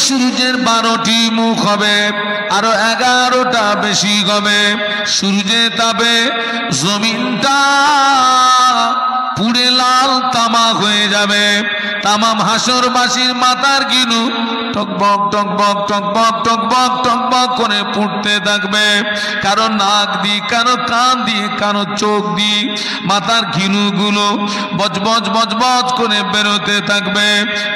সূর্যের 12টি মুখ হবে, আরো 11টা বেশি হবে। সূর্যের তাপে জমিনটা পুড়ে লাল তামা হয়ে যাবে। তামাম হাসরবাসীর মাথার গিনু টকবক টকবক টকবক টকবক টকবক করে পুড়তে থাকবে। কারো নাক দিয়ে, কারো কান দিয়ে, কারো চোখ দিয়ে মাথার ঘিনুগুলো বজবজ বজবজ করে বেরোতে থাকবে।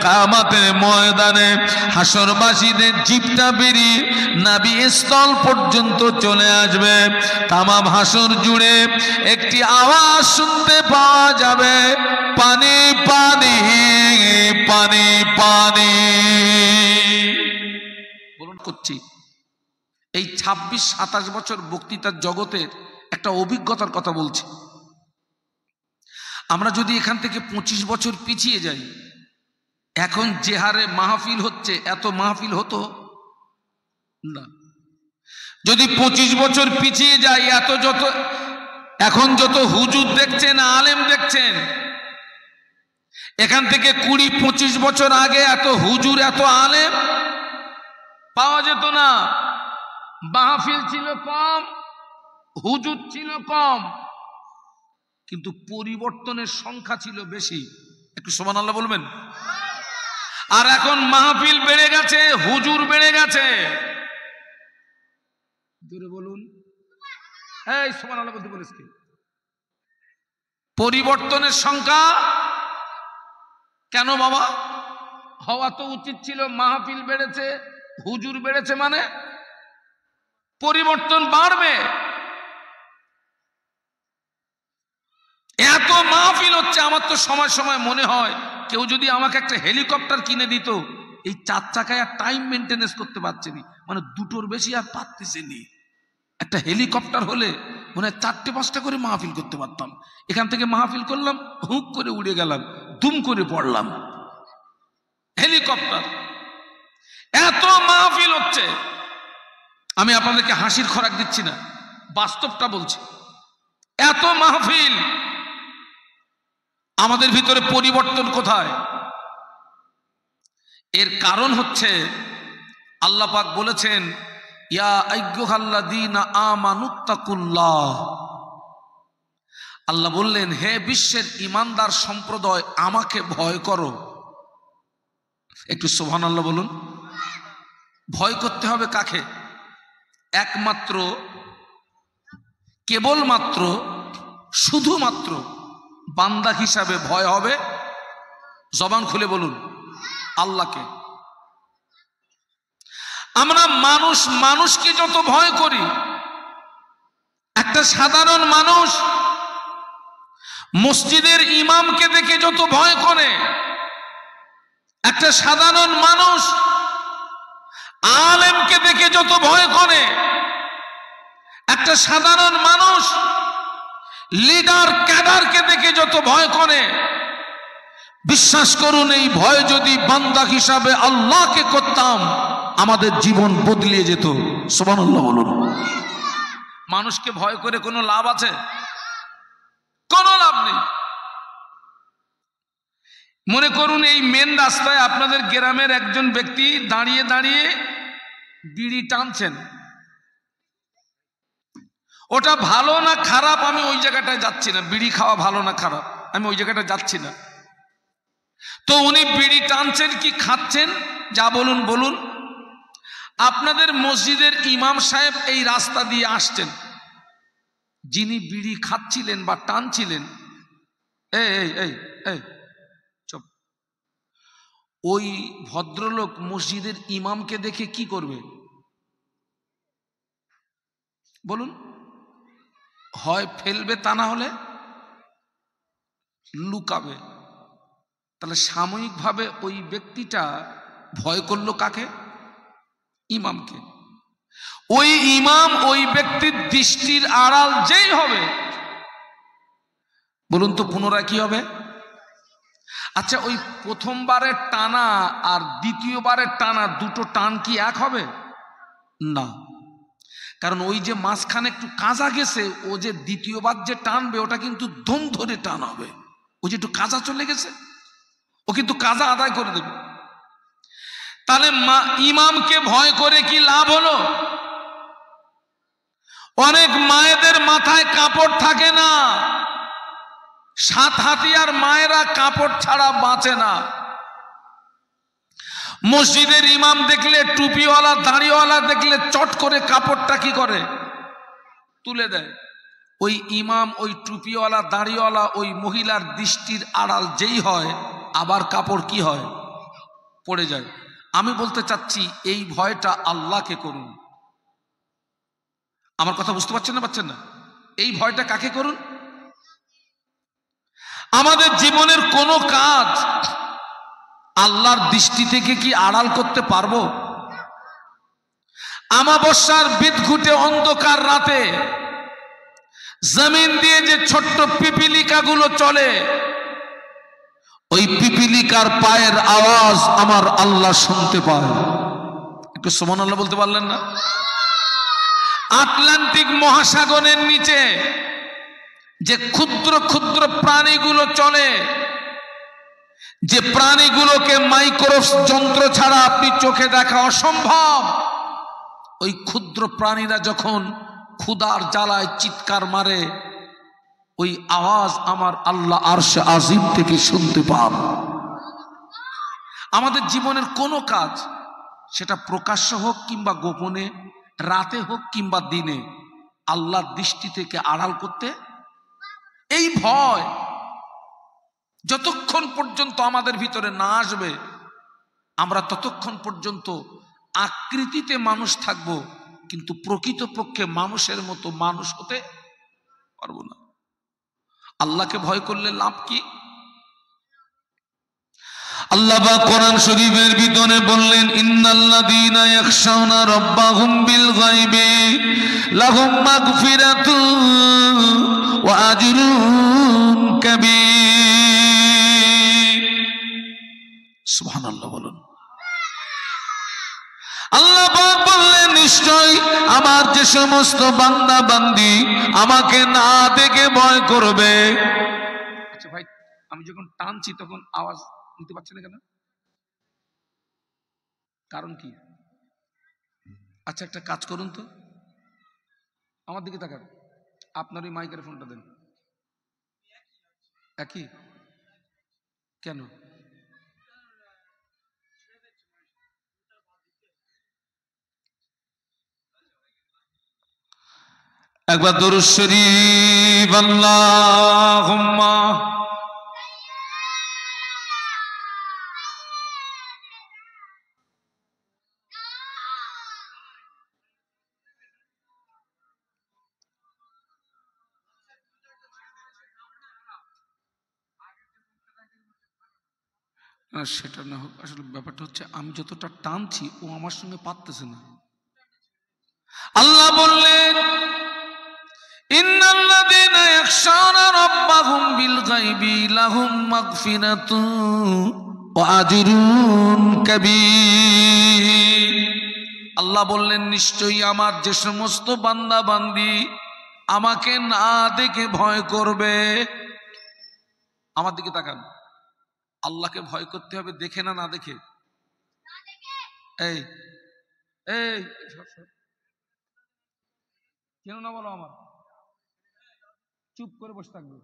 কিয়ামতের ময়দানে হাসরবাসীদের জিভটা বেরিয়ে নাভি স্থল পর্যন্ত চলে আসবে। তামাম হাসর জুড়ে একটি আওয়াজ শুনতে পাওয়া যাবে, পানি পানি পানি পানি। বলুন করছি, এই 26-27 বছর বক্তৃতার জগতের একটা অভিজ্ঞতার কথা বলছি। আমরা যদি এখান থেকে 25 বছর পিছিয়ে যাই, এখন যে হারে মাহফিল হচ্ছে, এত মাহফিল হতো না। যদি 25 বছর পিছিয়ে যাই, এখন যত হুজুর দেখছেন, আলেম দেখছেন, এখান থেকে 20-25 বছর আগে এত হুজুর, এত আলেম পাওয়া যেত না। মাহফিল ছিল কম, হুজুর ছিল কম, কিন্তু পরিবর্তনের সংখ্যা ছিল বেশি। একটু সুবহানাল্লাহ বলবেন। আর এখন মাহফিল বেড়ে গেছে, হুজুর বেড়ে গেছে। জোরে বলুন, এই সুবহানাল্লাহ বলতে বলিস কি? পরিবর্তনের সংখ্যা কেন বাবা? হওয়া তো উচিত ছিল, মাহফিল বেড়েছে, হুজুর বেড়েছে, মানে পরিবর্তন বাড়বে। এত মাহফিল হচ্ছে, আমার তো সময় সময় মনে হয় কেউ যদি আমাকে একটা হেলিকপ্টার কিনে দিত, এই 4 চাকায় আর টাইম মেনটেনেন্স করতে পারছেনি, মানে 2টোর বেশি আর পারতেছেনি। একটা হেলিকপ্টার হলে মনে হয় 4টে-5টা করে মাহফিল করতে পারতাম। এখান থেকে মাহফিল করলাম, হুক করে উড়ে গেলাম, দুম করে পড়লাম। হেলিকপ্টার, এত মাহফিল হচ্ছে। আমি আপনাদেরকে হাসির খোরাক দিচ্ছি না, বাস্তবটা বলছি। এত মাহফিল, আমাদের ভিতরে পরিবর্তন কোথায়? এর কারণ হচ্ছে আল্লাহ পাক বলেছেন, ইয়া আইয়ুহাল্লাযীনা আমানুত্তাকুল্লাহ। আল্লাহ বললেন, হে বিশ্বের ঈমানদার সম্প্রদায়, আমাকে ভয় করো। একটু সুবহানাল্লাহ বলুন। ভয় করতে হবে কাকে? একমাত্র, কেবলমাত্র, শুধুমাত্র বান্দা হিসাবে ভয় হবে, জবান খুলে বলুন, আল্লাহকে। আমরা মানুষকে যত ভয় করি, একটা সাধারণ মানুষ মসজিদের ইমামকে দেখে যত ভয় করে, একটা সাধারণ মানুষ আলেমকে দেখে যত ভয় করে, একটা সাধারণ মানুষ লিডার ক্যাডারকে দেখে যত ভয় করে, বিশ্বাস করুন, এই ভয় যদি বান্দা হিসাবে আল্লাহকে করতাম, আমাদের জীবন বদলে যেত। সুবহানাল্লাহ বলুন। মানুষকে ভয় করে কোনো লাভ আছে? কোনো লাভ নেই। মনে করুন, এই মেন রাস্তায় আপনাদের গ্রামের একজন ব্যক্তি দাঁড়িয়ে দাঁড়িয়ে বিড়ি টানছেন। ওটা ভালো না খারাপ আমি ওই জায়গাটায় যাচ্ছি না, বিড়ি খাওয়া ভালো না খারাপ আমি ওই জায়গাটায় যাচ্ছি না। তো উনি বিড়ি টানছেন কি খাচ্ছেন, যা বলুন বলুন। আপনাদের মসজিদের ইমাম সাহেব এই রাস্তা দিয়ে আসছেন, যিনি বিড়ি খাচ্ছিলেন বা টানছিলেন, এই চুপ। ওই ভদ্রলোক মসজিদের ইমামকে দেখে কি করবে বলুন? হয় ফেলবে, তা না হলে লুকাবে। তাহলে সাময়িকভাবে ওই ব্যক্তিটা ভয় করলো কাকে? ইমামকে। ওই ইমাম ওই ব্যক্তির দৃষ্টির আড়াল যেই হবে, বলুন তো পুনরায় কি হবে? আচ্ছা, ওই প্রথমবারের টানা আর দ্বিতীয়বারের টানা, দুটো টান কি এক হবে? না, কারণ ওই যে মাঝখানে একটু কাঁচা গেছে, ও যে দ্বিতীয়বার যে টানবে ওটা কিন্তু দম ধরে টান হবে। ওই যে একটু কাঁচা চলে গেছে, ও কিন্তু কাঁচা আদায় করে দেবে। তাহলে ইমামকে ভয় করে কি লাভ হলো? অনেক মায়েদের মাথায় কাপড় থাকে না, 7 হাতিয়ার মায়েরা কাপড় ছাড়া বাঁচে না। মসজিদের ইমাম দেখলে, টুপিওয়ালা দাড়িওয়ালা দেখলে চট করে কাপড়টা কি করে? তুলে দেয়। ওই ইমাম, ওই টুপিওয়ালা দাড়িওয়ালা ওই মহিলার দৃষ্টির আড়াল যেই হয়, আবার কাপড় কি হয়? পড়ে যায়। আমি বলতে চাচ্ছি এই ভয়টা আল্লাহকে করুন। আমার কথা বুঝতে পারছেন না? এই ভয়টা কাকে করুন? আমাদের জীবনের কোনো কাজ আল্লাহর দৃষ্টি থেকে কি আড়াল করতে পারবো? আমাবস্যার বিদঘুটে অন্ধকার রাতে জমিন দিয়ে যে ছোট্ট পিপিলিকাগুলো চলে, ওই পিপিলিকার পায়ের আওয়াজ আমার আল্লাহ শুনতে পায়। একটু সুবহানাল্লাহ বলতে পারলেন না? আটলান্টিক মহাসাগরের নিচে যে ক্ষুদ্র ক্ষুদ্র প্রাণীগুলো চলে, যে প্রাণীগুলোকে মাইক্রোস্কোপ যন্ত্র ছাড়া আপনি চোখে দেখা অসম্ভব, ওই ক্ষুদ্র প্রাণীরা যখন ক্ষুধার জ্বালায় চিৎকার মারে, ওই আওয়াজ আমার আল্লাহ আরশে আজিম থেকে শুনতে পান। আমাদের জীবনের কোনো কাজ, সেটা প্রকাশ্য হোক কিংবা গোপনে, রাতে হোক কিংবা দিনে, আল্লাহর দৃষ্টি থেকে আড়াল করতে এই ভয় যতক্ষণ পর্যন্ত আমাদের ভিতরে না আসবে, আমরা ততক্ষণ পর্যন্ত আকৃতিতে মানুষ থাকব, কিন্তু প্রকৃতপক্ষে মানুষের মতো মানুষ হতে পারবো না। আল্লাহকে ভয় করলে লাভ কি? আল্লাহ পাক কোরআন শরীফের ভিতরে বললেন, ইন্নাল্লাযীনা ইয়াখশাউনা রাব্বাহুম বিল গায়বি লাহুম মাগফিরাতুন ওয়া আজরুন কাবীর। সুবহানাল্লাহ বলুন। আল্লাহ পাক বললেন, নিশ্চয় আমার যে সমস্ত বান্দা বান্দি আমাকে না দেখে ভয় করবে। আচ্ছা ভাই, আমি যখন টানছি তখন আওয়াজ নিতে পারছেন না কেন? কারণ কি? আচ্ছা একটা কাজ করুন তো, আমার দিকে তাকান, আপনার ওই মাইকের ফোনটা দেন। একই কেন? একবার দরুদ শরীফ আল্লাহুম্মা। সেটা না হোক, আসলে ব্যাপারটা হচ্ছে আমি যতটা টানছি ও আমার সঙ্গে পারতেছে না। আল্লাহ বললেন, ইন্নাল্লাযীনা ইয়াখশাউনা রাব্বাহুম বিল গায়বি লাহুম মাগফিরাতুন ওয়া আজরুন কাবীর। আল্লাহ বললেন, নিশ্চয়ই আমার যে সমস্ত বান্দা বান্দি আমাকে না দেখে ভয় করবে। আমার দিকে তাকান, আল্লাহকে ভয় করতে হবে দেখে না দেখে? এই এই কেন না বলো, আমার চুপ করে বসে থাকবে,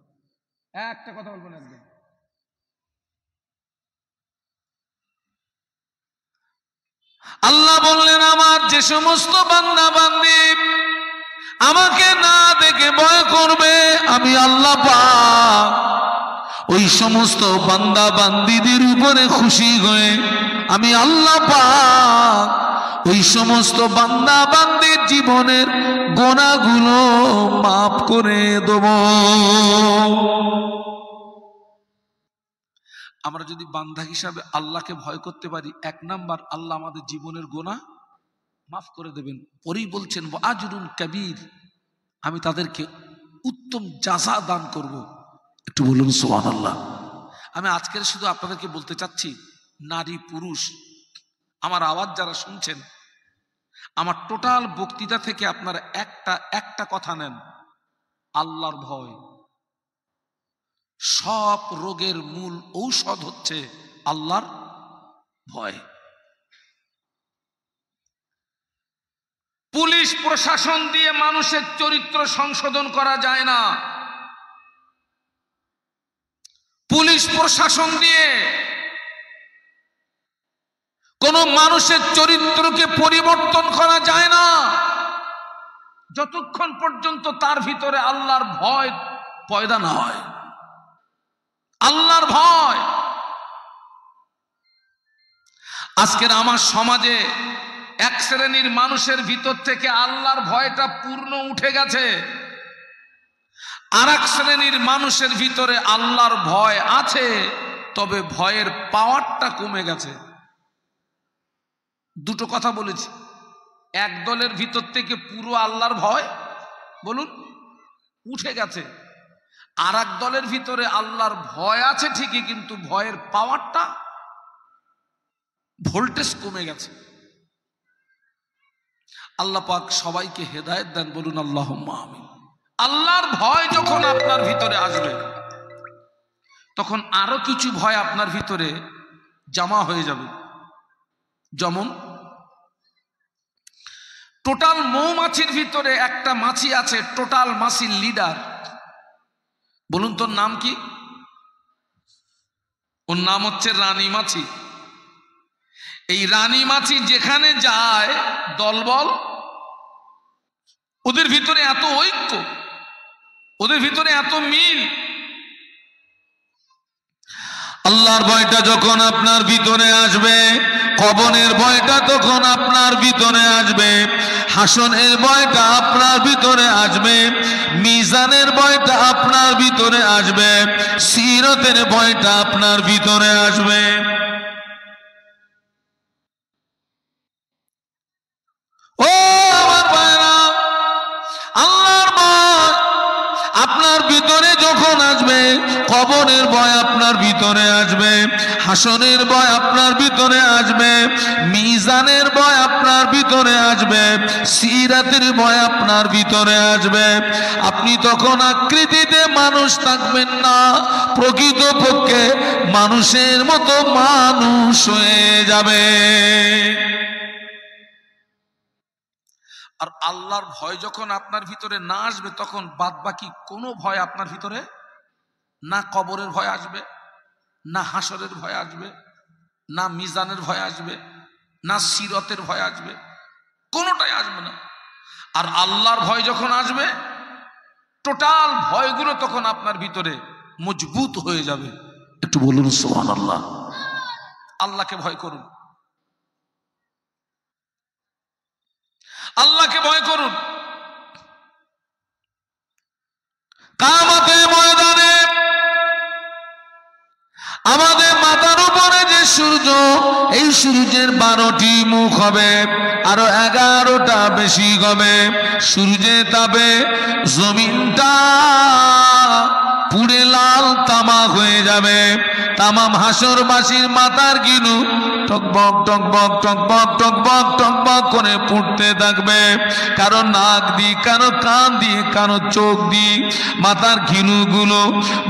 একটা কথা বলবো না একদম। আল্লাহ বললেন, আমার যে সমস্ত বান্দা বান্দি আমাকে না দেখে ভয় করবে, আমি আল্লাহ পাক ওই সমস্ত বান্দা বান্দিদের উপরে খুশি হয়ে আমি আল্লাহ পাক ওই সমস্ত বান্দা বান্দির জীবনের গোনাগুলো মাফ করে দেব। আমরা যদি বান্দা হিসাবে আল্লাহকে ভয় করতে পারি, 1 নাম্বার আল্লাহ আমাদের জীবনের গোনাহ মাফ করে দেবেন। পরেই বলছেন আজরুন কাবীর, আমি তাদেরকে উত্তম জাযা দান করব। একটু বলুন সুবহানাল্লাহ। আমি আজকের শুধু আপনাদেরকে বলতে চাচ্ছি, নারী পুরুষ আমার আওয়াজ যারা শুনছেন, আমার টোটাল বক্তৃতা থেকে আপনারা একটা কথা নেন, আল্লাহর ভয়। সব রোগের মূল ঔষধ হচ্ছে আল্লাহর ভয়। পুলিশ প্রশাসন দিয়ে মানুষের চরিত্র সংশোধন করা যায় না। পুলিশ প্রশাসন দিয়ে কোন মানুষের চরিত্রকে পরিবর্তন করা যায় না যতক্ষণ পর্যন্ত তার ভিতরে আল্লাহর ভয় পয়দা না হয়। আল্লাহর ভয়। আজকের আমার সমাজে এক শ্রেণীর মানুষের ভিতর থেকে আল্লাহর ভয়টা পূর্ণ উঠে গেছে, আর এক শ্রেণীর মানুষের ভিতরে আল্লাহর ভয় আছে, তবে ভয়ের পাওয়ারটা কমে গেছে। দুটো কথা বলেছি। এক দলের ভিতর থেকে পুরো আল্লাহর ভয় বলুন উঠে গেছে, আর এক দলের ভিতরে আল্লাহর ভয় আছে ঠিকই, কিন্তু ভয়ের পাওয়ারটা ভোল্টেজ কমে গেছে। আল্লাহ পাক সবাইকে হেদায়েত দেন, বলুন আল্লাহুম্মা আমিন। আল্লাহর ভয় যখন আপনার ভিতরে আসবে, তখন আরো কিছু ভয় আপনার ভিতরে জমা হয়ে যাবে। যেমন টোটাল মৌমাছির ভিতরে একটা মাছি আছে, টোটাল মাছির লিডার। বলুন তোর নাম কি? ওর নাম হচ্ছে রানী মাছি। এই রানী মাছি যেখানে যায় দলবল, ওদের ভিতরে এত ঐক্য, ওদের ভিতরে এত মিল। আল্লাহর ভয়টা যখন আপনার ভিতরে আসবে, কবরের ভয়টা তখন আপনার ভিতরে আসবে, হাসনের ভয়টা আপনার ভিতরে আসবে, মিজানের ভয়টা আপনার ভিতরে আসবে, সিরাতের ভয়টা আপনার ভিতরে আসবে। ও আমার ভাইরা, আল্লাহর ভয় আপনার ভিতরে যখন আসবে, কবরের ভয় আপনার ভিতরে আসবে, হাসনের ভয় আপনার ভিতরে আসবে, মিজানের ভয় আপনার ভিতরে আসবে, সিরাতের ভয় আপনার ভিতরে আসবে। আপনি তখন আকৃতিতে মানুষ থাকবেন না, প্রকৃতপক্ষে মানুষের মতো মানুষ হয়ে যাবে। আর আল্লাহর ভয় যখন আপনার ভিতরে না আসবে, তখন বাদ বাকি কোনো ভয় আপনার ভিতরে না, কবরের ভয় আসবে না, হাসরের ভয় আসবে না, মিজানের ভয় আসবে না, সিরাতের ভয় আসবে, কোনোটাই আসবে না। আর আল্লাহর ভয় যখন আসবে, টোটাল ভয়গুলো তখন আপনার ভিতরে মজবুত হয়ে যাবে। একটু বলুন সুবহানাল্লাহ। আল্লাহকে ভয় করুন, আল্লাহকে ভয় করুন। কিয়ামতের ময়দানে আমাদের মাথার উপরে যে সূর্য, এই সূর্যের 12টি মুখ হবে, আরো 11টা বেশি হবে। সূর্যে তাপে জমিনটা পুড়ে লাল তামা হয়ে যাবে। তামাম হাসরবাসীর মাথার গিনু টকবক টকবক টকবক টকবক টকবক করে ফুটতে থাকবে। কারো নাক দিয়ে, কারো কান দিয়ে, কারো চোখ দিয়ে মাথার ঘিনুগুলো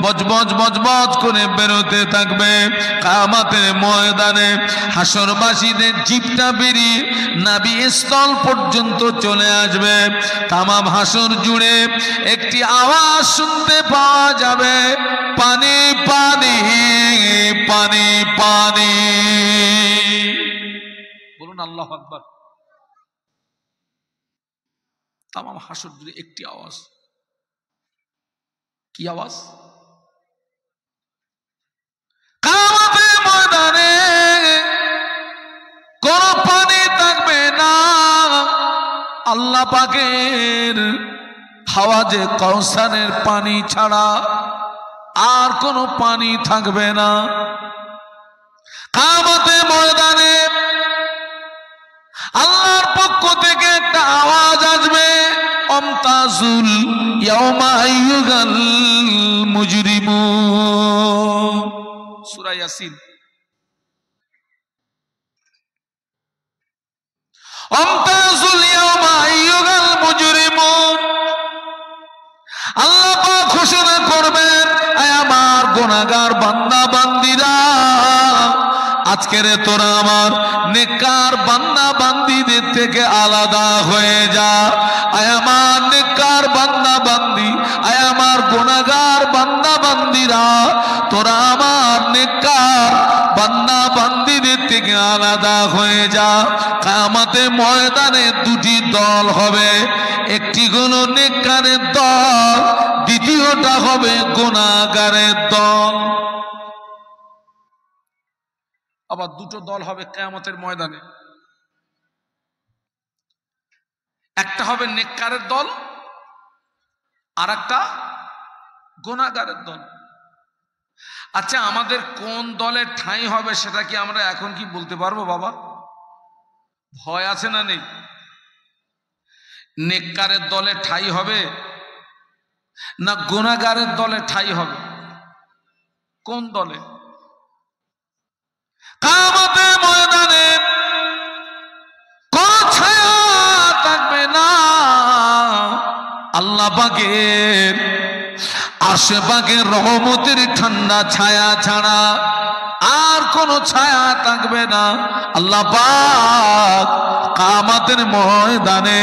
বজবজ বজবজ করে বেরোতে থাকবে। কিয়ামতের ময়দানে হাসরবাসীদের জিভটা বেরিয়ে নাভি স্থল পর্যন্ত চলে আসবে। তামাম হাসর জুড়ে একটি আওয়াজ শুনতে পাওয়া যাবে, পানি পানি পানি পানি। বলুন আল্লাহু আকবার। তামাম হাসর জুড়ে একটি আওয়াজ। কি আওয়াজ? কিয়ামতের ময়দানে কোনো পানি থাকবে না, আল্লাহ পাকের হাওয়াজে কাউসারের পানি ছাড়া আর কোনো পানি থাকবে না। কিয়ামতের ময়দানে আল্লাহর পক্ষ থেকে একটা আওয়াজ আসবে, আমতাজুল ইয়াউমা আইয়ুহাল মুজরিমুন। সূরা ইয়াসিন। আমতাজুল ইয়াউমা আইয়ুহাল মুজরিমুন। আল্লাহ পাক ঘোষণা করবেন, আয় আমার গুনাহগার বান্দা বান্দীরা, আজকের তোরা আমার নেককার বান্দা বান্দীদের থেকে আলাদা হয়ে যা। আয় আমার নেককার বান্দা বান্দি, আয় আমার গুনাহগার বান্দা বান্দিরা, তোরা আমার নেককার বান্দা বান্দীদের থেকে আলাদা হয়ে যা। কিয়ামতের ময়দানে দুটি দল হবে, একটি হলো নেককারের দল, দ্বিতীয়টা হবে গুনাহগারের দল। আবার দুটো দল হবে কিয়ামতের ময়দানে, একটা হবে নেককারের দল আর একটা গুনাহগারের দল। আচ্ছা, আমাদের কোন দলে ঠাঁই হবে সেটা কি আমরা এখন কি বলতে পারবো বাবা? ভয় আছে না নেই? নেককারের দলে ঠাঁই হবে না গুনাহগারের দলে ঠাঁই হবে? কোন দলে? কিয়ামতের ময়দানে কোন ছায়া থাকবে না আল্লাহ পাকের আশেপাশের রহমতের ঠান্ডা ছায়া ছাড়া আর কোন ছায়া থাকবে না। আল্লাহ পাক কিয়ামতের ময়দানে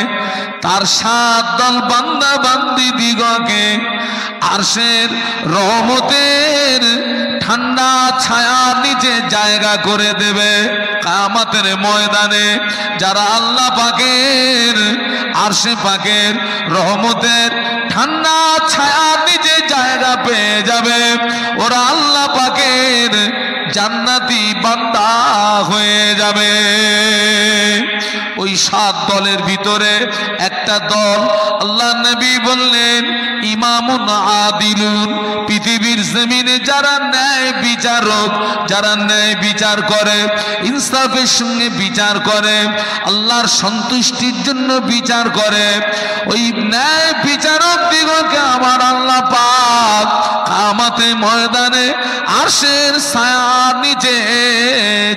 তার 7 দল বান্দা বান্দি দিগকে আরশের রহমতের ঠান্ডা ছায়া নিচে জায়গা করে দেবে। কিয়ামতের ময়দানে যারা আল্লাহ পাকের আরশে পাকের রহমতের ঠান্ডা ছায়া নিচে জায়গা পেয়ে যাবে, ওরা আল্লাহ পাকের জান্নাতি বান্দা হয়ে যাবে। ওই 7 দলের ভিতরে একটা দল আল্লাহ নবী বললেন ইমামুন আদিলুন, পৃথিবীর জমিনে যারা ন্যায় বিচারক, যারা ন্যায় বিচার করে, ইনসাফের সঙ্গে বিচার করে, আল্লাহর সন্তুষ্টির জন্য বিচার করে, ওই ন্যায় বিচারক দিগকে আমার আল্লাহ পাক কিয়ামতের ময়দানে আরশের ছায়ার নিচে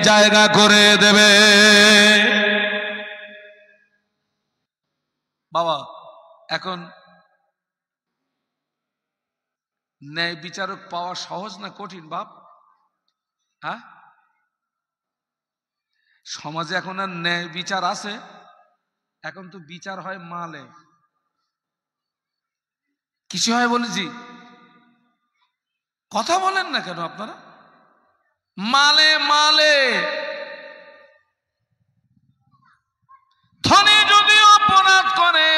জায়গা করে দেবে। বাবা, এখন ন্যায় বিচারক পাওয়া সহজ না কঠিন বাপ? হ্যাঁ, সমাজে এখন আর ন্যায় বিচার আছে? এখন তো বিচার হয় মালে। কিছু হয় বলেছি? কথা বলেন না কেন আপনারা? মালে মালে। ধনী যদি অপরাধ করে,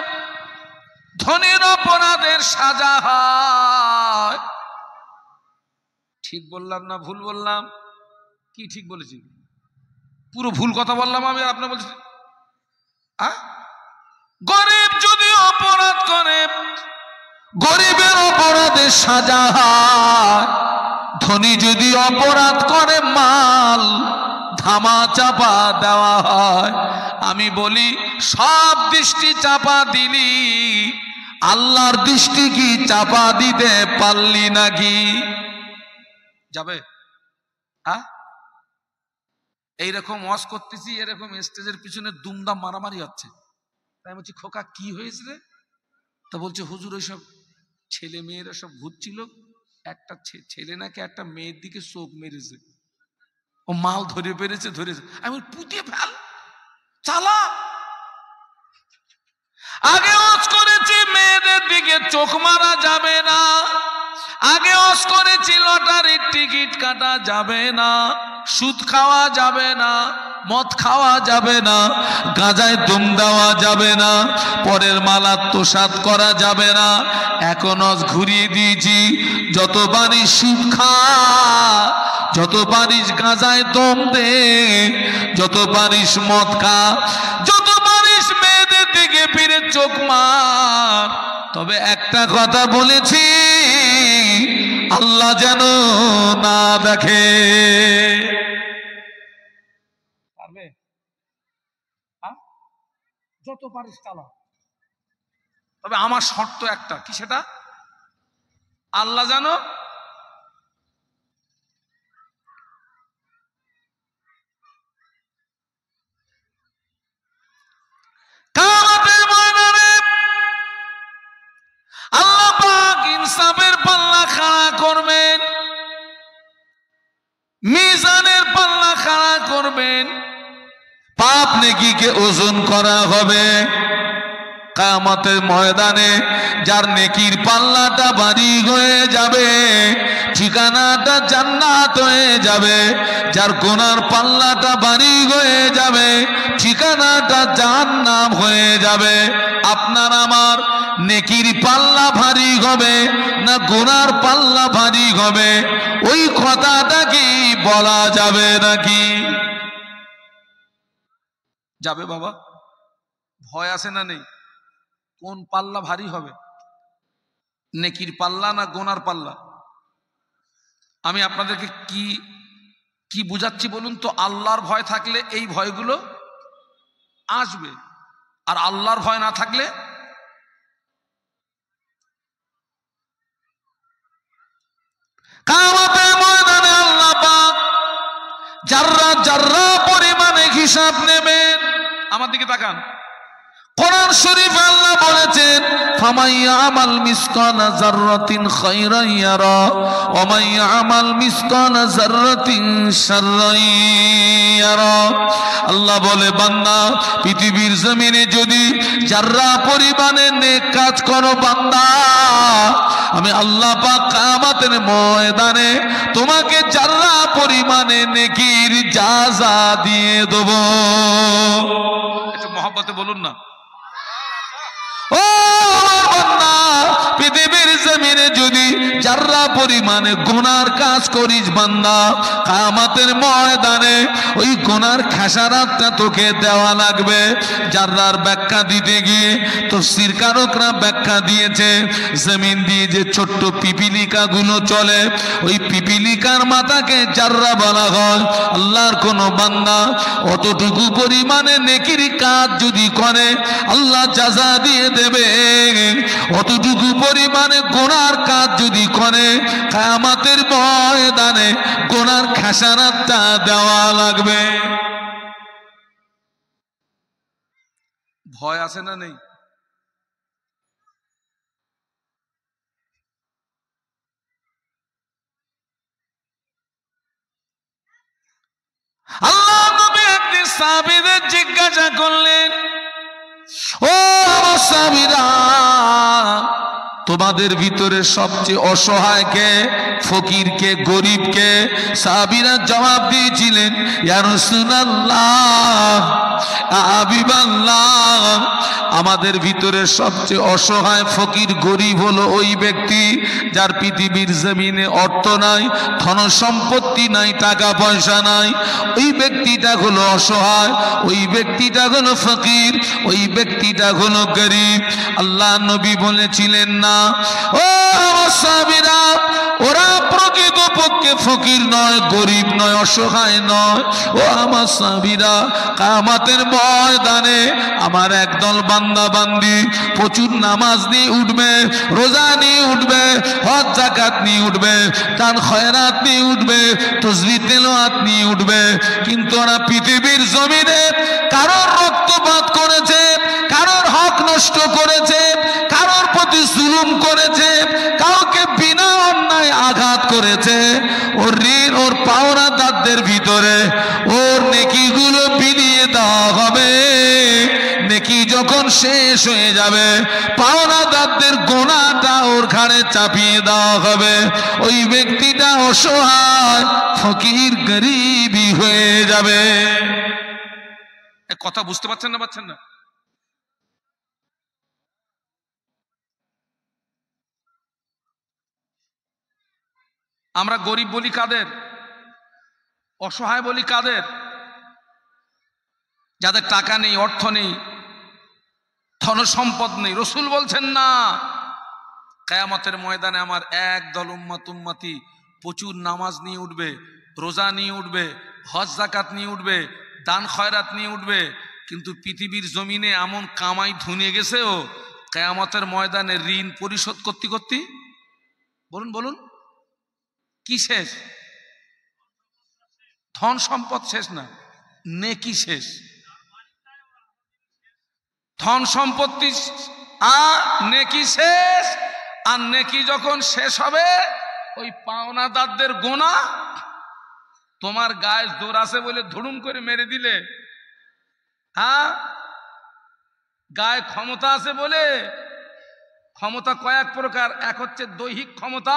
ধনীর অপরাধের সাজা হয়। ঠিক বললাম না ভুল বললাম? কি ঠিক বলেছি? পুরো ভুল কথা বললাম আমি, আপনি বলছেন? গরিব যদি অপরাধ করে, গরিবের অপরাধের সাজা হয়। ধনী যদি অপরাধ করে, মাল ধামা চাপা দেওয়া হয়। আমি বলি, সব দৃষ্টি চাপা দিলি, আল্লাহর দৃষ্টি কি চাপা দিতে পারলি নাকি? যাবে? এইরকম ওয়াজ করতেছি, এরকম স্টেজের পিছনে দুমদাম মারামারি হচ্ছে। তাই বলছি, খোকা কি হয়েছে রে? তা বলছে, হুজুর ওইসব ছেলে মেয়েরা সব ঘুরছিল, একটা ছেলে নাকি একটা মেয়ের দিকে চোখ মেরেছে, ও মাল ধরে পেরেছে। আমি পুঁতে ফেল, চালা। আগে ওয়াজ করেছি মেয়েদের দিকে চোখ মারা যাবে না, আগে ওয়াজ করেছি লটারির টিকিট কাটা যাবে না, সুদ খাওয়া যাবে না, মদ খাওয়া যাবে না, গাঁজায় দম দেওয়া যাবে না, পরের মাল আত্মসাৎ করা যাবে না। এখন ঘুরিয়ে দিয়েছি, যত পারিস সুদ খা, যত পারিস গাঁজায় দম দে, যত পারিস মদ খা, যত পারিস মেয়েদের দিকে ফিরে চোখ মার। তবে একটা কথা বলেছি, আল্লাহ যেন না দেখে। পারবে? যত পারিস চালা। তবে আমার শর্ত একটা, কি সেটা? আল্লাহ যেন কিয়ামতের ময়দানে আল্লাহ পাক ইনসাফের পাল্লা খাড়া করবেন, মিজানের পাল্লা খাড়া করবেন, পাপ নেকিকে ওজন করা হবে। কিয়ামতের ময়দানে যার নেকির পাল্লাটা ভারী হয়ে যাবে, ঠিকানাটা জান্নাত হয়ে যাবে। যার গুনার পাল্লাটা ভারী হয়ে যাবে, ঠিকানাটা জাহান্নাম হয়ে যাবে। আপনার আমার নেকির পাল্লা ভারী হবে না গুনার পাল্লা ভারী হবে, ওই কথাটা কি বলা যাবে নাকি? যাবে বাবা? ভয় আছে না নেই? কোন পাল্লা ভারী হবে, নেকির পাল্লা না গোনার পাল্লা? আমি আপনাদেরকে কি কি বুঝাচ্ছি বলুন তো? আল্লাহর ভয় থাকলে এই ভয়গুলো আসবে, আর আল্লাহর ভয় না থাকলে কিয়ামতের ময়দানে আল্লাহ পাক জাররা জাররা পরিমাণে হিসাব নেবেন। আমার দিকে তাকান, কোরআন শরীফ আল্লাহ বলেছেন, ফামান ইয়ামাল মিসকালা যাররাতিন খায়রান ইয়ারা ওয়া মান ইয়ামাল মিসকালা যাররাতিন শাররান ইয়ারা। আল্লাহ বলে, বান্দা পৃথিবীর জমিনে যদি যাররা পরিমাণে নেক কাজ করো বান্দা, আমি আল্লাহ পাক কিয়ামতের ময়দানে তোমাকে যাররা পরিমাণে নেকির জাযা দিয়ে দেব। একটু মহব্বতে বলুন না। ও বান্দা, পৃথিবীর জমিনে যদি যাররা পরিমাণে গুনার কাজ করিস বান্দা, কিয়ামতের ময়দানে ওই গুনার খেসারাতটা তোকে দেওয়া লাগবে। যাররার ব্যাখ্যা দিতে গিয়ে তাফসীর কারকরা ব্যাখ্যা দিয়েছে, জমিন দিয়ে যে ছোট্ট পিপিলিকা গুলো চলে, ওই পিপিলিকার মাথাকে যাররা বলা হয়। আল্লাহর কোন বান্দা অতটুকু পরিমাণে নেকির কাজ যদি করে, আল্লাহ জাযা দিয়ে দেবে। অতটুকু পরিমাণে গুনার কাজ যদি করে, কিয়ামতের ময়দানে গুনার খেসারাতটা দেওয়া লাগবে। ভয় আছে না নেই? আল্লাহ নবী একদিন সাহাবীদের জিজ্ঞাসা করলেন, ও সাহাবীরা, তোমাদের ভিতরে সবচেয়ে অসহায় কে, ফকির কে, গরিব কে? সাহাবীরা জবাব দিয়েছিলেন, ইয়া রাসূলুল্লাহ, হাবিবাল্লাহ, আমাদের ভিতরে সবচেয়ে অসহায় ফকির গরিব হলো ওই ব্যক্তি যার পৃথিবীর জমিনে অর্থ নাই, ধন সম্পত্তি নাই, টাকা পয়সা নাই। ওই ব্যক্তিটা হলো অসহায়, ওই ব্যক্তিটা হলো ফকির, ওই ব্যক্তিটা হলো গরিব। আল্লাহ নবী বলেছিলেন, না ও সাহাবীরা, ওরা প্রকৃতপক্ষে ফকির নয়, গরিব নয়, অসহায় নয়। ও আমার সাহাবীরা, কিয়ামতের ময়দানে আমার একদল বান্দা বান্দি প্রচুর নামাজ নিয়ে উঠবে, রোজা নিয়ে উঠবে, হজ যাকাত নিয়ে উঠবে, দান খয়রাত নিয়ে উঠবে, তাসবিহ তেলাওয়াত নিয়ে উঠবে, কিন্তু ওরা পৃথিবীর জমিনে কারোর রক্তপাত করেছে, কারোর হক নষ্ট করেছে, কারোর প্রতি জুলুম করেছে, কাউকে বিনা অন্যায় আঘাত করেছে, ওর ঋণ, ওর পাওনাদারদের ভিতরে ওর নেকিগুলো বিলিয়ে দেওয়া হবে। নেকি যখন শেষ হয়ে যাবে, পাওনাদারদের গোনাটা ওর ঘাড়ে চাপিয়ে দেওয়া হবে। ওই ব্যক্তিটা অসহায় ফকির গরিবই হয়ে যাবে। কথা বুঝতে পারছেন না? আমরা গরিব বলি কাদের? অসহায় বলি কাদের? যাদের টাকা নেই, অর্থ নেই, ধন সম্পদ নেই। রাসূল বলছেন, না, কিয়ামতের ময়দানে আমার একদল উম্মতি প্রচুর নামাজ নিয়ে উঠবে, রোজা নিয়ে উঠবে, হজ যাকাত নিয়ে উঠবে, দান খয়রাত নিয়ে উঠবে, কিন্তু পৃথিবীর জমিনে এমন কামাই ধুনে গেছে, ও কিয়ামতের ময়দানে ঋণ পরিশোধ করতে বলুন কি শেষ? ধন সম্পদ শেষ না, নেকি শেষ। ধন সম্পত্তি আর নেকি শেষ। আর নেকি যখন শেষ হবে, ওই পাওনাদারদের গোনা তোমার গায়ে জোর আছে বলে ধুড়ুম করে মেরে দিলে? হ্যাঁ, গায়ে ক্ষমতা আছে বলে? ক্ষমতা কয়েক প্রকার, এক হচ্ছে দৈহিক ক্ষমতা,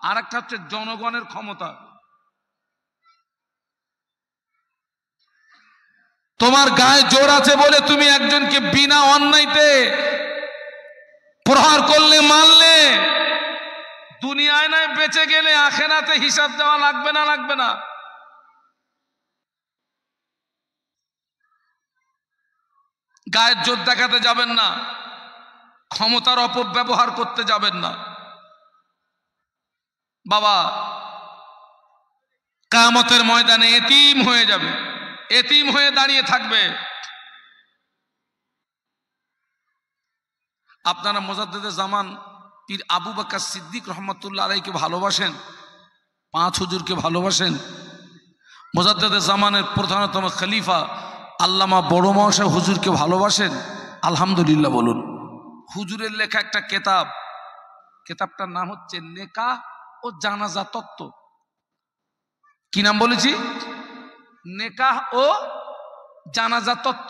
আর একটা হচ্ছে জনগণের ক্ষমতা। তোমার গায়ে জোর আছে বলে তুমি একজনকে বিনা অন্যায়তে প্রহার করলে, মারলে, দুনিয়ায় নয় বেঁচে গেলে আখেরাতে হিসাব দেওয়া লাগবে না? লাগবে না? গায়ের জোর দেখাতে যাবেন না, ক্ষমতার অপব্যবহার করতে যাবেন না। বাবা কিয়ামতের ময়দানে এতিম হয়ে যাবে, এতিম হয়ে দাঁড়িয়ে থাকবে। আপনারা মুজাদ্দিদে জামান পীর আবু বকর সিদ্দিক রহমতুল্লাহ আলাইহিকে ভালোবাসেন? 5 হুজুরকে ভালোবাসেন? মুজাদ্দিদে জামানের প্রধানতম খলিফা আল্লামা বড় মহাশয় হুজুরকে ভালোবাসেন? আলহামদুলিল্লাহ বলুন। হুজুরের লেখা একটা কিতাব, কিতাবটার নাম হচ্ছে নেকাহ ও জানাজা তত্ত্ব। কি নাম বলেছি? নেকাহ ও জানাজা তত্ত্ব,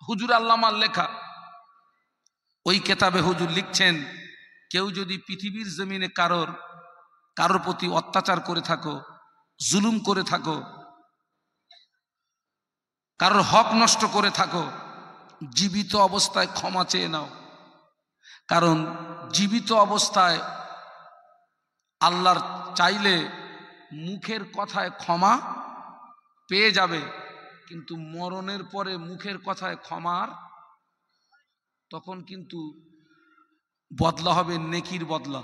হুজুর আল্লামার লেখা। ওই কিতাবে হুজুর লিখছেন, কেউ যদি পৃথিবীর জমিনে কারোর প্রতি অত্যাচার করে থাকো, জুলুম করে থাকো, কারোর হক নষ্ট করে থাকো, জীবিত অবস্থায় ক্ষমা চেয়ে নাও। কারণ জীবিত অবস্থায় আল্লাহর চাইলে মুখের কথায় ক্ষমা পেয়ে যাবে, কিন্তু মরণের পরে মুখের কথায় ক্ষমার তখন কিন্তু বদলা হবে নেকির বদলা।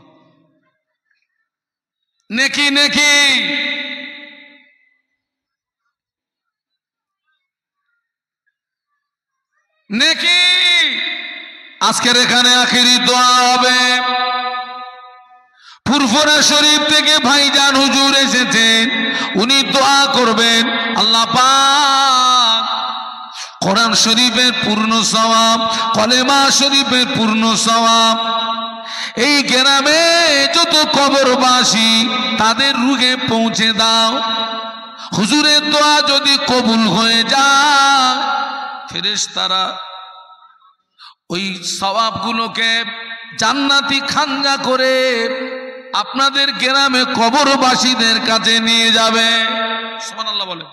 নেকি নেকি নেকি। আজকের এখানে আখিরি দোয়া হবে। ফুরফুরা শরীফ থেকে ভাইজান হুজুর এসেছেন, উনি দোয়া করবেন, আল্লাহ পাক কোরআন শরীফের পূর্ণ সওয়াব, কলেমা শরীফের পূর্ণ সওয়াব এই গ্রামে যত কবরবাসী তাদের রুহে পৌঁছে দাও। হুজুরের দোয়া যদি কবুল হয়ে যায়, ফেরেশতারা ওই সওয়াবগুলোকে জান্নাতি খানজা করে আপনাদের গ্রামে কবরবাসীদের কাছে নিয়ে যাবে। সুবহানাল্লাহ বলে।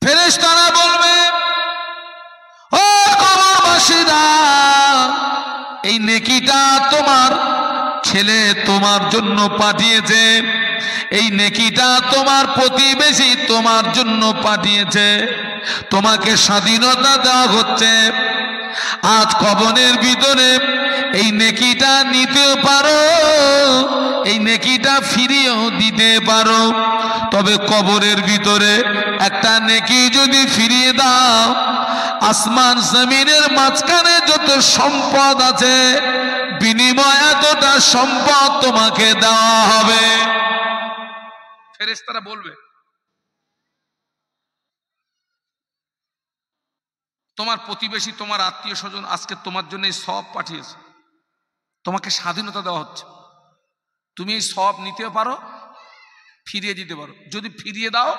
ফেরেশতারা বলবে, ও কবরবাসীরা, এই নেকিটা তোমার ছেলে তোমার জন্য পাঠিয়েছে, এই নেকিটা তোমার প্রতিবেশী তোমার জন্য পাঠিয়েছে, তোমাকে স্বাধীনতা দেওয়া হচ্ছে। আজ কবরের ভিতরে এই নেকিটা নিতেও পারো, এই নেকিটা ফিরিয়েও দিতে পারো। তবে কবরের ভিতরে একটা নেকি যদি ফিরিয়ে দাও, আসমান জমিনের মাঝখানে যত সম্পদ আছে বিনিময় এতটা সম্পদ তোমাকে দেওয়া হবে। ফেরেশতারা বলবে, তোমার প্রতিবেশী তোমার আত্মীয় স্বজন আজকে তোমার জন্য এই সওয়াব পাঠিয়েছে, তোমাকে স্বাধীনতা দেওয়া হচ্ছে, তুমি এই সওয়াব নিতেও পারো, ফিরিয়ে দিতে পারো। যদি ফিরিয়ে দাও,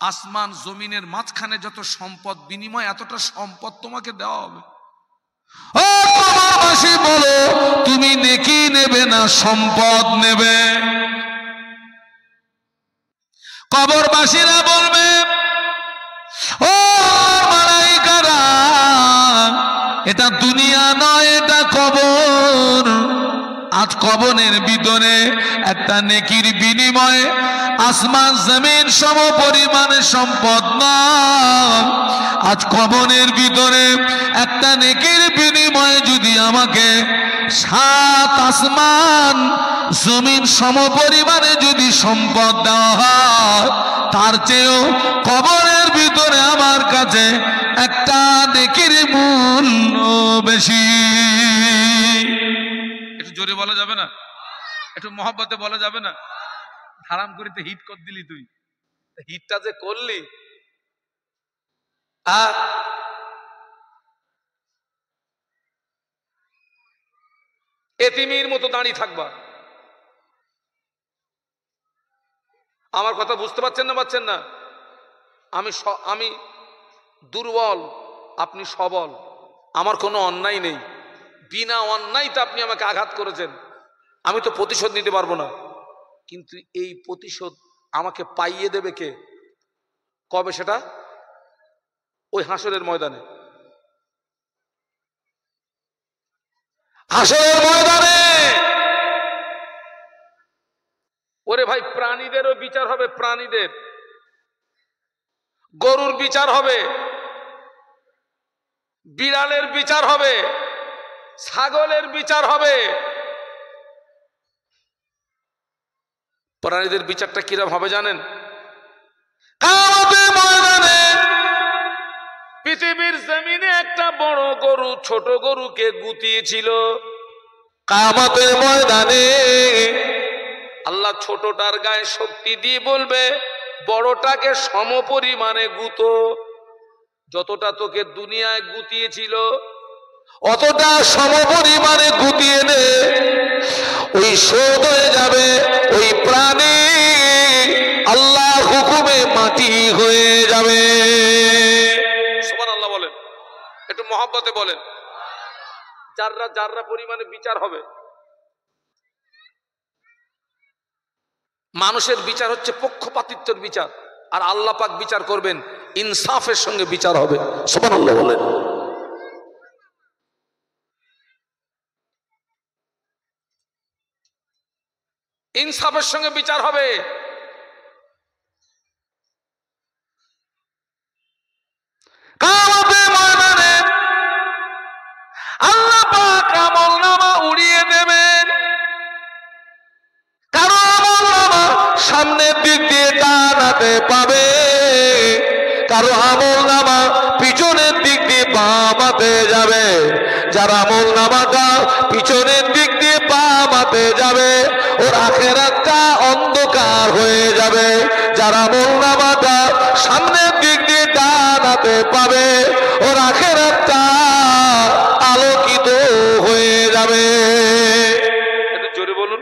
আসমান জমিনের মাঝখানে যত সম্পদ বিনিময় এতটা সম্পদ তোমাকে দেওয়া হবে। ও কবরবাসী বলো, তুমি নেকি নেবে না সম্পদ নেবে? কবরবাসীরা বলবে, ও মালায়েকারা, এটা দুনিয়া নয়, এটা কবর। আজ কবরের ভিতরে একটা নেকির বিনিময়ে আসমান জমিন সম পরিমাণে সম্পদ নয়। আজ কবরের ভিতরে একটা নেকির বিনিময়ে যদি আমাকে 7 আসমান জমিন সম পরিমাণে যদি সম্পদ দেওয়া হয়, তার চেয়েও কবরের ভিতরে আমার কাছে একটা নেকির মূল্য বেশি। একটু জোরে বলা যাবে না? একটু মহব্বতে বলা যাবে না? হারাম করিতে হিট কর দিলি তুই, হিটটা যে করলি, আর এতিমের মতো দাঁড়িয়ে থাকবা। আমার কথা বুঝতে পারছেন না পাচ্ছেন না? আমি দুর্বল, আপনি সবল, আমার কোনো অন্যায় নেই, বিনা অন্যায়তে আপনি আমাকে আঘাত করেছেন, আমি তো প্রতিশোধ নিতে পারবো না, কিন্তু এই প্রতিশোধ আমাকে পাইয়ে দেবে কে? কবে সেটা? ওই হাসরের ময়দানে। হাসরের ময়দানে ওরে ভাই, প্রাণীদেরও বিচার হবে, প্রাণীদের, গরুর বিচার হবে, বিড়ালের বিচার হবে, ছাগলের বিচার হবে। প্রাণীদের বিচারটা কিরকম হবে জানেন? কিয়ামতের ময়দানে পৃথিবীর জমিনে একটা বড় গরু ছোট গরুকে গুতিয়েছিল। কিয়ামতের ময়দানে আল্লাহ ছোটটার গায়ে শক্তি দিয়ে বলবে, বড়টাকে সমপরিমাণে গুতো, যতটা তোকে দুনিয়ায় গুতিয়েছিল অতটা সমপরিমাণে গুতিয়ে নে, ওই শোধ হয়ে যাবে। ওই প্রাণী আল্লাহ হুকুমে মাটি হয়ে যাবে। সুবহানাল্লাহ বলেন, একটু মহব্বতে বলেন। যাররা যাররা পরিমাণে বিচার হবে। মানুষের বিচার হচ্ছে পক্ষপাতিত্বের বিচার, আর আল্লাহ পাক বিচার করবেন ইনসাফের সঙ্গে বিচার হবে। সুবহানাল্লাহ বলেন। ইনসাফের সঙ্গে বিচার হবে। কিয়ামতের ময়দানে আল্লাহ পাক আমলনামা উড়িয়ে দেবেন। কারো আমলনামা সামনের দিক দিয়ে ডান হাতে পাবে, কারো আমলনামা পিছনের দিক দিয়ে বাম হাতে যাবে। যার আমলনামাটা পিছনের দিক দিয়ে বাম হাতে যাবে ওর আখিরাতটা অন্ধকার হয়ে যাবে। যার আমলনামাটা সামনের দিক দিয়ে ডান হাতে পাবে ওর আখিরাতটা আলোকিত হয়ে যাবে। একটু জোরে বলুন,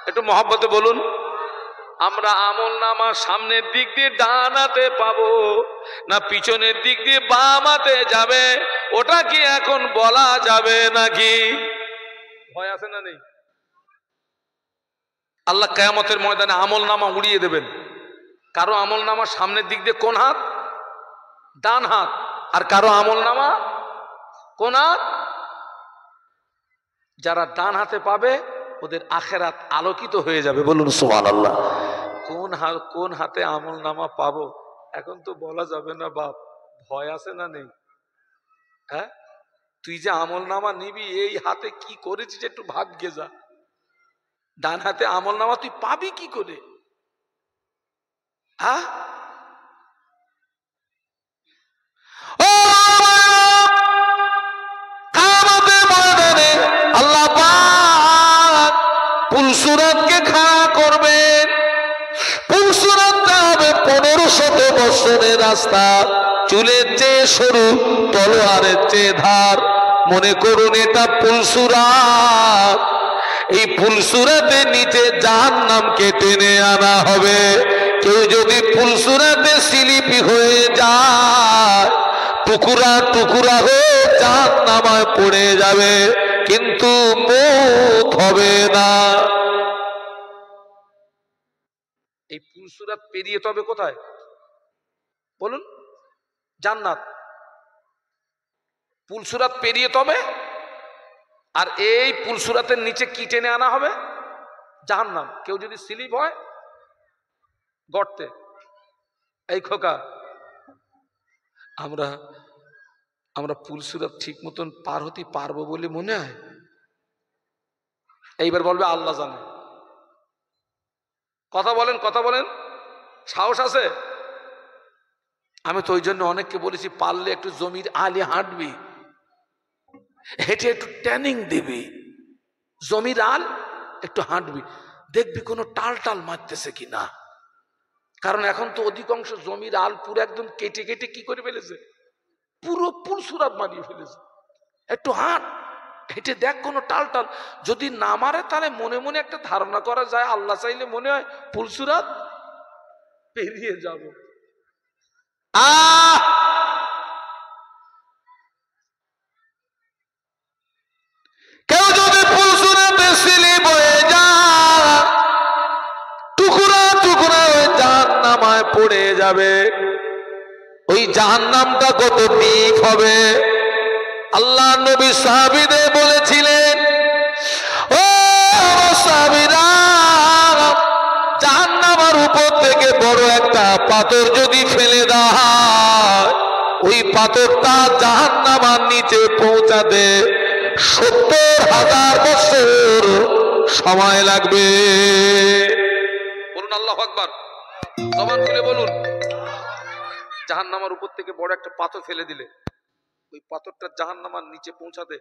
একটু মহব্বতে বলুন। আমরা আমলনামা সামনের দিক দিয়ে ডান হাতে পাবো না পিছনের দিক দিয়ে বাম হাতে যাবে, ওটা কি এখন বলা যাবে নাকি? ভয় আছে না নেই? আল্লাহ কিয়ামতের ময়দানে আমলনামা উড়িয়ে দেবেন। কারো আমলনামা সামনের দিক দিয়ে কোন হাত? ডান হাত। আর কারো আমলনামা কোন হাত? যারা ডান হাতে পাবে ওদের আখিরাত আলোকিত হয়ে যাবে। বলুন সুবহানাল্লাহ। কোন হাতে আমলনামা পাবো এখন তো বলা যাবে না বাপ। ভয় আছে না নেই? হ্যাঁ, তুই যে আমলনামা নিবি এই হাতে কি করেছিস একটু ভাগ্যে যা। ডান হাতে আমলনামা তুই পাবি কি করে? হ্যাঁ, আল্লাহ পাক পুলসুরাতকে খাড়া করবেন। পুলসুরাতটা হবে 1500 বছরের রাস্তা, চুলের চেয়ে সরু, তলোয়ারের চেয়ে ধার। মনে করুন এটা পুলসুরাত। এই পুলসুরাতের নিচে জাহান্নামকে টেনে আনা হবে। কেউ যদি পুলসুরাতে স্লিপি হয়ে যায় টুকরা টুকরা হয়ে জাহান্নামায় পড়ে যাবে, কিন্তু মওত হবে না। এই পুলসুরাত পেরিয়ে তবে কোথায় বলুন? জান্নাত। পুলসুরাত পেরিয়ে তবে, আর এই পুলসুরাতের নিচে কি টেনে আনা হবে? জাহান্নাম। কেউ যদি স্লিপ হয় গর্তে, এই খোকা আমরা পুলসুরাত ঠিক মতন পার হতে পারবো বলে মনে হয়? এইবার বলবে আল্লাহ জানে। কথা বলেন, কথা বলেন, সাহস আছে? আমি তো ওই জন্য অনেককে বলেছি পারলে একটু জমির আলে হাঁটবি, হেঁটে একটু ট্যানিং দিবি, জমির আল একটু হাঁটবি, দেখবি কোনো টাল টাল মারতেছে কিনা। কারণ এখন তো অধিকাংশ জমির আল পুরো একদম কেটে কেটে কি করে ফেলেছে, পুরো পুলসুরাত মারিয়ে ফেলেছে। একটু হাঁট, হেঁটে দেখ কোনো টাল টাল, যদি না মারে তাহলে মনে মনে একটা ধারণা করা যায় আল্লাহ চাইলে মনে হয় পুলসুরাত পেরিয়ে যাব। কেউ যদি ফুলসুরাতে স্লিপ হয়ে যায়, টুকরা টুকরা হয়ে জাহান্নামায় পড়ে যাবে। ওই জাহান্নামটা কত ডিপ হবে। আল্লাহ নবী সাহাবীদের বলেছিলেন, ও সাহাবীরা, জাহান্নামের উপর থেকে বড় একটা পাথর যদি ফেলে দেওয়া হয়, ওই পাথরটা জাহান্নামের নিচে পৌঁছাতে 70,000 বছর সময় লাগবে। বলুন আল্লাহু আকবার, জবান খুলে বলুন। জাহান্নামের উপর থেকে বড় একটা পাথর ফেলে দিলে ওই পাথরটা জাহান্নামের নিচে পৌঁছাতে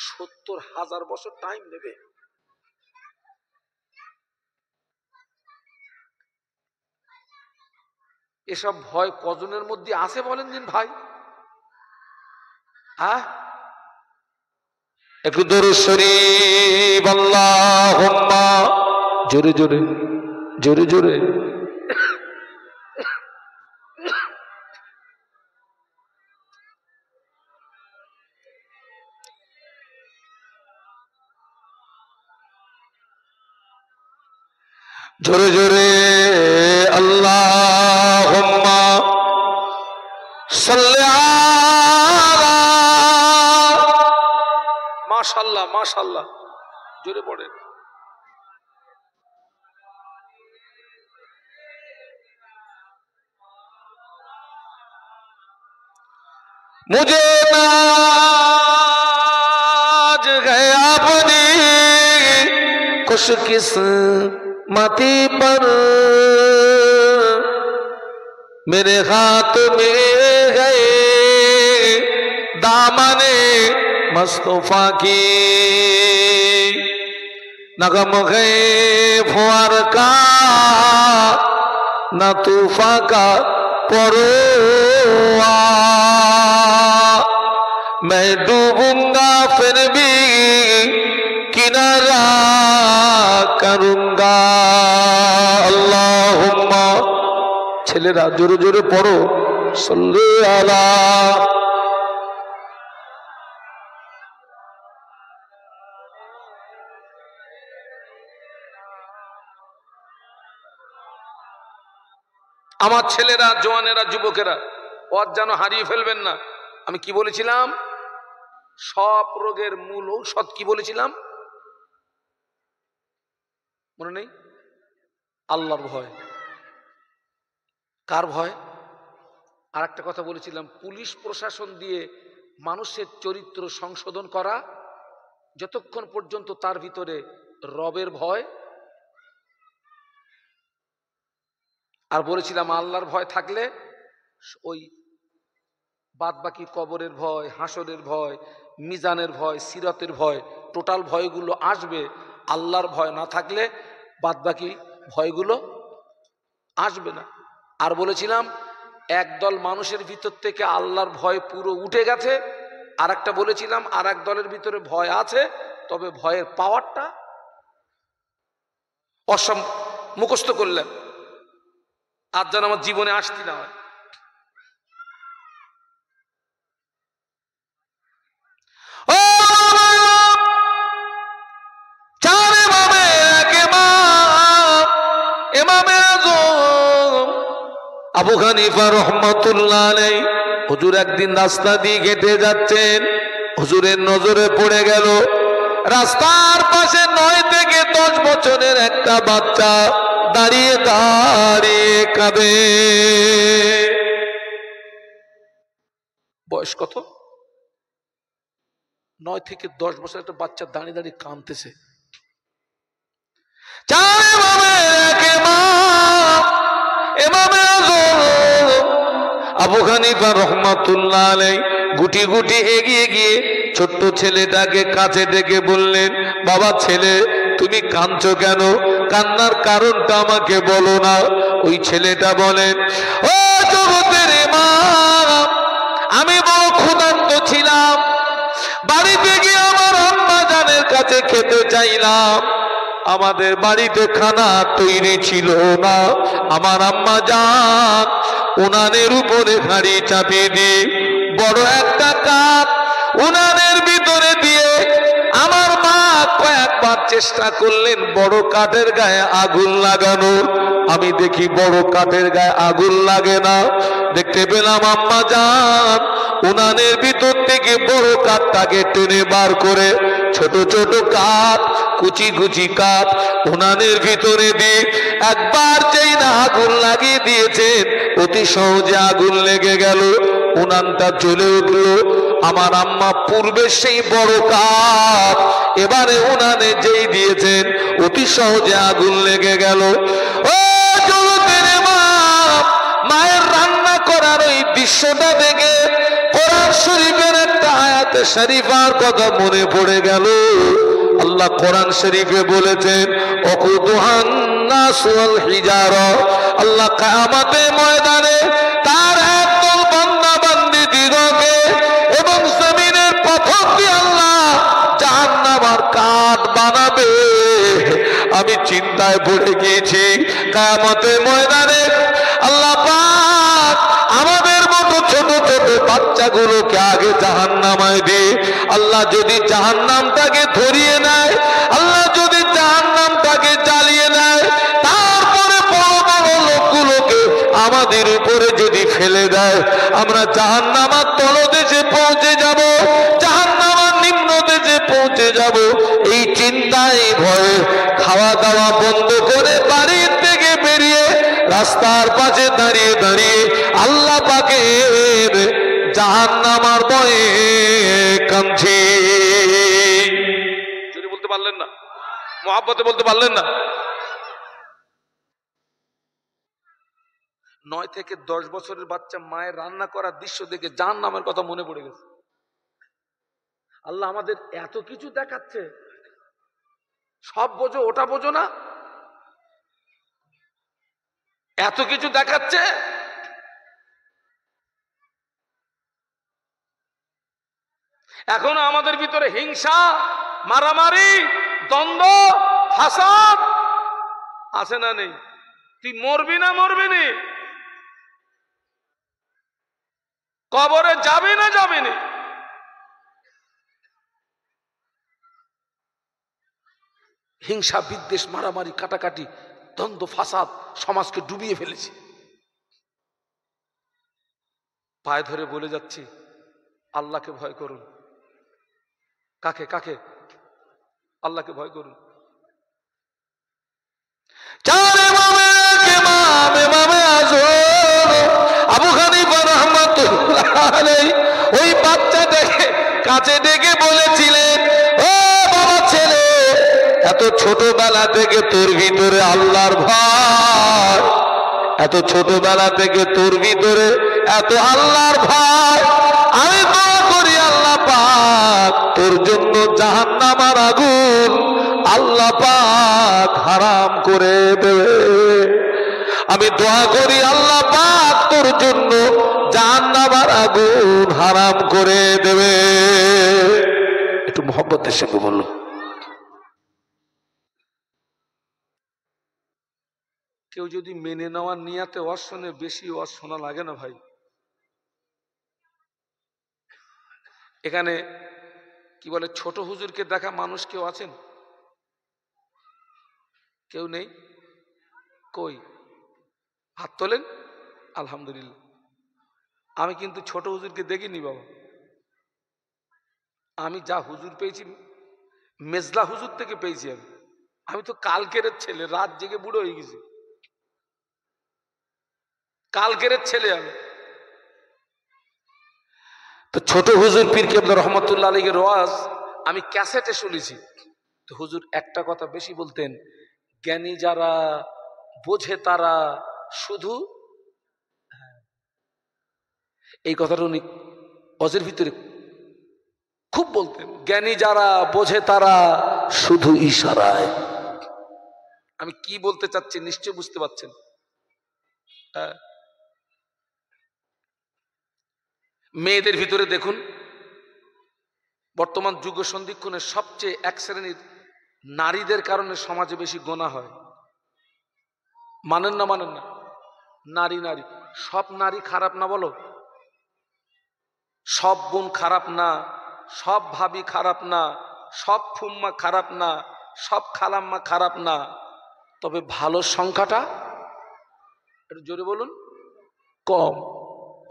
70,000 বছর টাইম নেবে। এসব ভয় কজনের মধ্যে আছে বলেন দিন ভাই? একটু দরুদ শরীফ, আল্লাহুম্মা, জোরে জোরে জোরে জোরে। জোরে জোরে আল্লাহুম্মা সাল্লি আলা। মাশাআল্লাহ মাশাআল্লাহ, জোরে পড়ে। मुझे नाज है अपनी खुशकिस्मती पर, मेरे हाथ में गए दामने मुस्तफा की, नगम गए फुआर का न तूफा का परोआ, मैं डूबूंगा फिर भी किनारा करूंगा। अल्लाहुम्मा, ছেলেরা জোরে জোরে পড়ো, সাল্লি আলা। আমার ছেলেরা, জওয়ানেরা, যুবকেরা, ওর যেন হারিয়ে ফেলবেন না। আমি কি বলেছিলাম? সব রোগের মূল ঔষধ কি বলেছিলাম? মনে নেই? আল্লাহর ভয়। কার ভয়? আর একটা কথা বলেছিলাম, পুলিশ প্রশাসন দিয়ে মানুষের চরিত্র সংশোধন করা যতক্ষণ পর্যন্ত তার ভিতরে রবের ভয়। আর বলেছিলাম আল্লাহর ভয় থাকলে ওই বাদ বাকি কবরের ভয়, হাসরের ভয়, মিজানের ভয়, সিরাতের ভয়, টোটাল ভয়গুলো আসবে। আল্লাহর ভয় না থাকলে বাদ বাকি ভয়গুলো আসবে না। আর বলেছিলাম একদল মানুষের ভিতর থেকে আল্লাহর ভয় পুরো উঠে গেছে, আর একটা বলেছিলাম আর এক দলের ভিতরে ভয় আছে, তবে ভয়ের পাওয়ারটা মুখস্থ করলেন। আর যেন আমার জীবনে আসতে না হয়। আবু হানিফা রহমাতুল্লাহ আলাইহি হুজুর একদিন রাস্তা দিয়ে হেঁটে যাচ্ছেন, হুজুরের নজরে পড়ে গেল রাস্তার পাশে 9 থেকে 10 বছরের একটা বাচ্চা দাঁড়িয়ে দাঁড়িয়ে কাঁদে। বয়স কত? 9 থেকে 10 বছরের একটা বাচ্চা দাঁড়িয়ে দাঁড়িয়ে কাঁদতেছে। আবু হানিফা রহমাতুল্লাহ আলাইহি গুটি গুটি এগিয়ে গিয়ে ছোট্ট ছেলেটাকে কাছে ডেকে বললেন, বাবা ছেলে তুমি কাঁদছো কেন? কান্নার কারণটা আমাকে বলো না। ওই ছেলেটা বলেন, ও জগতের ইমাম, আমি বড় ক্ষুধার্ত ছিলাম, বাড়িতে গিয়ে আমার আম্মা জানের কাছে খেতে চাইলাম, আমাদের বাড়িতে খানা তৈরি ছিল না, আমার আম্মা জান উনানের উপরে হাঁড়ি চাপিয়ে দিয়ে বড় একটা কাপ উনানের ভিতরে দিয়ে আমার মা কয়েকবার চেষ্টা করলেন বড় কাঠের গায়ে আগুন লাগানোর। আমি দেখি বড় কাঠের গায়ে আগুন লাগে না। দেখতে পেলাম আম্মা জান উনানের ভিতর থেকে বড় কাঠটাকে টেনে বার করে ছোট ছোট কাঠ, কুচি কুচি কাঠ উনানের ভিতরে দিয়ে একবার যেই না আগুন লাগিয়ে দিয়েছেন, অতি সহজে আগুন লেগে গেল, উনানটা জ্বলে উঠল। আমার আম্মা পূর্বে সেই বড় কাঠ এবারে উনানে যেই দিয়েছেন, অতি সহজে আগুন লেগে গেল। ও জগতের মা, মায়ের রান্না করার ওই দৃশ্যটা দেখে কোরআন শরীফের একটা আয়াতে শরীফার কথা মনে পড়ে গেল। আল্লাহ কোরআন শরীফে বলেছেন ওকুদুহান নাস ওয়াল হিজারা, আল্লাহ কিয়ামতের ময়দানে তার একদল বান্দা বান্দি দিগকে এবং জমিনের পথক দিয়ে আল্লাহ জাহান্নামের কাঠ বানাবে। আমি চিন্তায় পড়ে গিয়েছি, কিয়ামতের ময়দানে আল্লাহ পাক আমাদের মতো ছোট ছোট বাচ্চাগুলোকে আগে জাহান্নামায় দিয়ে আল্লাহ যদি জাহান্নামটাকে ধরিয়ে নেয়, আল্লাহ যদি জাহান্নামটাকে জ্বালিয়ে নেয়, তারপরে বড় বড় লোকগুলোকে আমাদের উপরে যদি ফেলে দেয়, আমরা জাহান্নামের তলদেশে পৌঁছে যাব, জাহান্নামের নিম্ন দেশে পৌঁছে যাব। এই চিন্তায় ভয়ে খাওয়া দাওয়া বন্ধ করে বাড়ির থেকে বেরিয়ে রাস্তার পাশে দাঁড়িয়ে দাঁড়িয়ে আল্লাহ পাকের জাহান্নামের ভয়ে কাঁদছি। যদি বলতে পারলেন না, মহব্বতে বলতে পারলেন না। 9 থেকে 10 বছরের বাচ্চা মায়ের রান্না করার দৃশ্য দেখে জাহান্নামের কথা মনে পড়ে গেছে। আল্লাহ আমাদের এত কিছু দেখাচ্ছে, সব বোঝো ওটা বোঝো না, এত কিছু দেখাচ্ছে। এখনো আমাদের ভিতরে হিংসা, মারামারি, দ্বন্দ্ব, ফাসাদ আছে না নেই? তুই মরবি না মরবি নি? কবরে যাবি না যাবি নি? হিংসা, বিদ্বেষ, মারামারি, কাটাকাটি, দ্বন্দ্ব, ফাসাদ সমাজকে ডুবিয়ে ফেলেছে। পায়ে ধরে বলে যাচ্ছি আল্লাহকে ভয় করুন। কাকে কাকে? আল্লাহকে ভয় করুন। আবু হানিফা রাহমাতুল্লাহ আলাইহি ওই বাচ্চাটাকে কাছে ডেকে বলেছিলেন, ও বাবা ছেলে, এত ছোটবেলা থেকে তোর ভিতরে আল্লাহর ভয়, এত ছোটবেলা থেকে তোর ভিতরে এত আল্লাহর ভয়, আমি দোয়া করি আল্লাহ পাক তোর জন্য জাহান্নামের আগুন আল্লাহ পাক হারাম করে দেবে। আমি দোয়া করি আল্লাহ পাক তোর জন্য জাহান্নামের আগুন হারাম করে দেবে। একটু মহব্বতের সঙ্গে বলুন। কেউ যদি মেনে নেওয়ার নিয়াতে ওয়াজ শোনে, বেশি ওয়াজ শোনা লাগে না ভাই। এখানে কি বলে ছোট হুজুরকে দেখা মানুষ কেউ আছেন? কেউ নেই? কই হাত তোলেন। আলহামদুলিল্লাহ। আমি কিন্তু ছোট হুজুরকে দেখিনি বাবা। আমি যা হুজুর পেয়েছি মেজলা হুজুর থেকে পেয়েছি। আমি তো কালকের ছেলে, রাত জেগে বুড়ো হয়ে গেছি, কালকের ছেলে আমি। তো ছোট হুজুর পীর কেবলা রহমতুল্লাহ আলাইহির ওয়াজ আমি ক্যাসেটে শুনেছি। তো হুজুর একটা কথা বেশি বলতেন, জ্ঞানী যারা বোঝে তারা শুধু, এই কথাটা উনি ওয়াজের ভিতরে খুব বলতেন, জ্ঞানী যারা বোঝে তারা শুধু ইশারায়। আমি কি বলতে চাচ্ছি নিশ্চয় বুঝতে পারছেন। মেয়েদের ভিতরে দেখুন, বর্তমান যুগ সন্ধিক্ষণের সবচেয়ে এক শ্রেণীর নারীদের কারণে সমাজে বেশি গোনা হয়। মানেন না মানেন না? নারী নারী সব নারী খারাপ না বলো, সব বোন খারাপ না, সব ভাবি খারাপ না, সব ফুম্মা খারাপ না, সব খালাম্মা খারাপ না, তবে ভালো সংখ্যাটা একটু জোরে বলুন কম।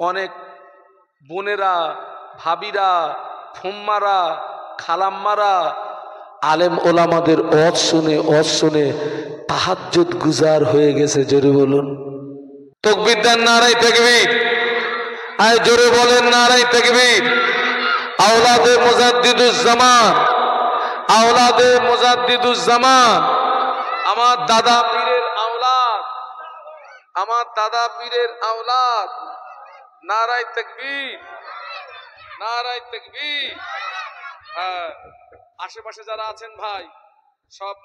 অনেক বোনেরা, ভাবিরা, ফুম্মারা, খালাম্মারা আলেম ওলামাদের ওয়াজ শুনে তাহাজ্জুদ গুজার হয়ে গেছে। জোরে বলুন তাকবীর দেন, নারায়ে তাকবীর। আয় জোরে বলেন নারায়ে তাকবীর। আওলাদে মুজাদ্দিদুজ্জামান, আওলাদে মুজাদ্দিদুজ্জামান, আমার দাদা পীরের আওলাদ, আমার দাদা পীরের আওলাদ। নারায়ে তাকবীর, নারায়ে তাকবীর। হ্যাঁ, আশেপাশে যারা আছেন ভাই সব